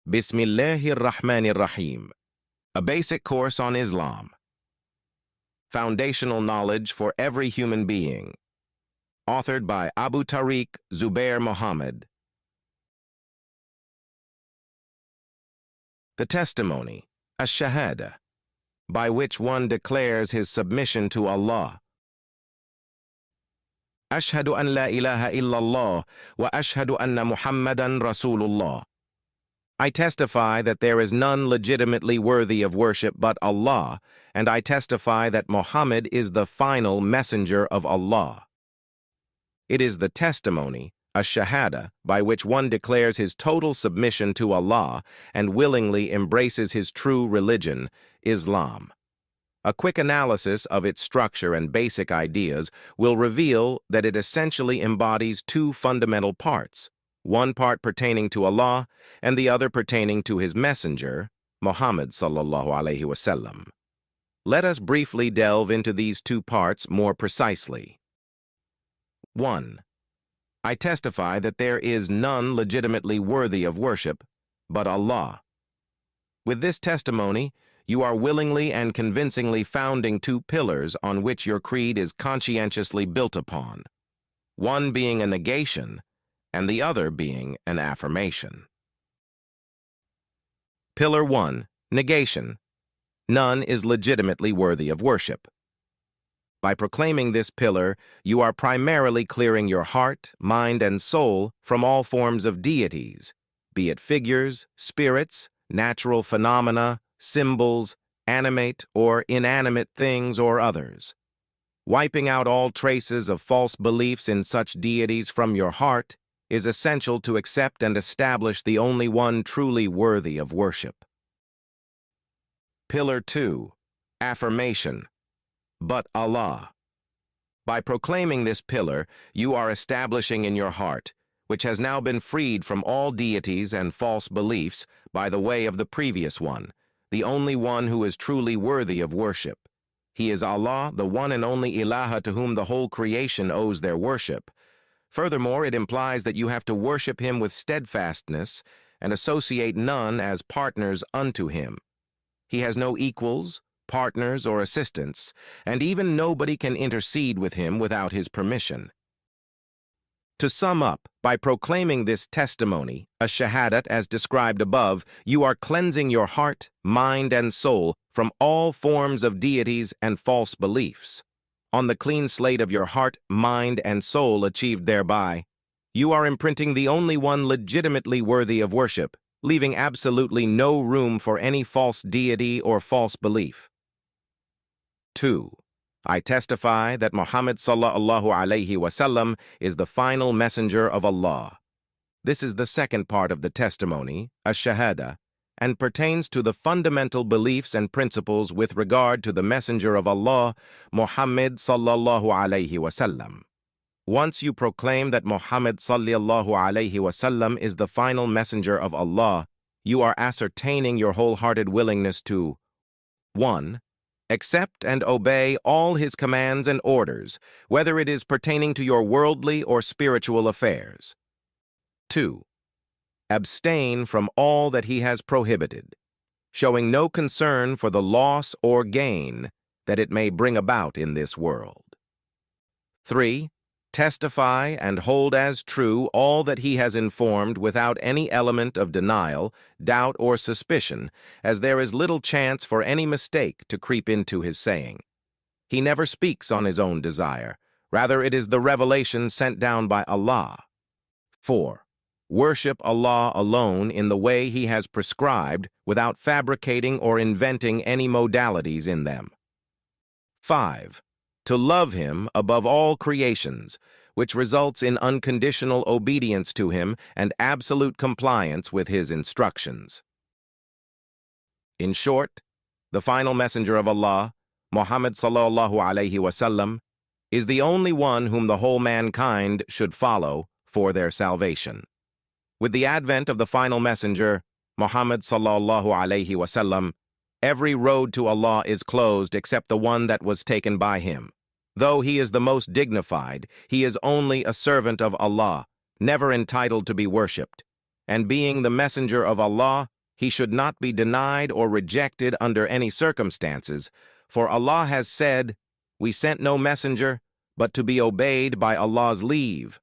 Bismillahir Rahmanir Rahim. A basic course on Islam. Foundational knowledge for every human being. Authored by Abu Tariq Zubair Mohamed. The testimony, As-Shahadah, by which one declares his submission to Allah. Ashhadu an la ilaha illallah wa ashhadu anna Muhammadan Rasulullah. I testify that there is none legitimately worthy of worship but Allah, and I testify that Muhammad is the final messenger of Allah. It is the testimony, As-Shahadah, by which one declares his total submission to Allah and willingly embraces his true religion, Islam. A quick analysis of its structure and basic ideas will reveal that it essentially embodies two fundamental parts, one part pertaining to Allah and the other pertaining to his messenger, Muhammad sallallahu alaihi wasallam. Let us briefly delve into these two parts more precisely. 1. I testify that there is none legitimately worthy of worship but Allah. With this testimony, you are willingly and convincingly founding two pillars on which your creed is conscientiously built upon, one being a negation and the other being an affirmation. Pillar 1. Negation. None is legitimately worthy of worship. By proclaiming this pillar, you are primarily clearing your heart, mind, and soul from all forms of deities, be it figures, spirits, natural phenomena, symbols, animate or inanimate things or others. Wiping out all traces of false beliefs in such deities from your heart is essential to accept and establish the only one truly worthy of worship. Pillar 2. Affirmation. But Allah. By proclaiming this pillar, you are establishing in your heart, which has now been freed from all deities and false beliefs by the way of the previous one, the only one who is truly worthy of worship. He is Allah, the one and only Ilaha to whom the whole creation owes their worship. Furthermore, it implies that you have to worship him with steadfastness and associate none as partners unto him. He has no equals, partners, or assistants, and even nobody can intercede with him without his permission. To sum up, by proclaiming this testimony, As-Shahadat as described above, you are cleansing your heart, mind, and soul from all forms of deities and false beliefs. On the clean slate of your heart, mind, and soul achieved thereby, you are imprinting the only one legitimately worthy of worship, leaving absolutely no room for any false deity or false belief. 2. I testify that Muhammad sallallahu alaihi wasallam is the final messenger of Allah. This is the second part of the testimony, As-Shahadah, and pertains to the fundamental beliefs and principles with regard to the messenger of Allah, Muhammad sallallahu alaihi wasallam. Once you proclaim that Muhammad sallallahu alaihi wasallam is the final messenger of Allah, you are ascertaining your wholehearted willingness to 1. Accept and obey all his commands and orders, whether it is pertaining to your worldly or spiritual affairs. 2. Abstain from all that he has prohibited, showing no concern for the loss or gain that it may bring about in this world. 3. Testify and hold as true all that he has informed without any element of denial, doubt, or suspicion, as there is little chance for any mistake to creep into his saying. He never speaks on his own desire. Rather, it is the revelation sent down by Allah. 4. Worship Allah alone in the way he has prescribed without fabricating or inventing any modalities in them. 5. To love him above all creations, which results in unconditional obedience to him and absolute compliance with his instructions. In short, the final messenger of Allah, Muhammad sallallahu alaihi wasallam, is the only one whom the whole mankind should follow for their salvation. With the advent of the final messenger, Muhammad sallallahu alaihi wasallam, every road to Allah is closed except the one that was taken by him. Though he is the most dignified, he is only a servant of Allah, never entitled to be worshipped. And being the messenger of Allah, He should not be denied or rejected under any circumstances, for Allah has said, "We sent no messenger, but to be obeyed by Allah's leave."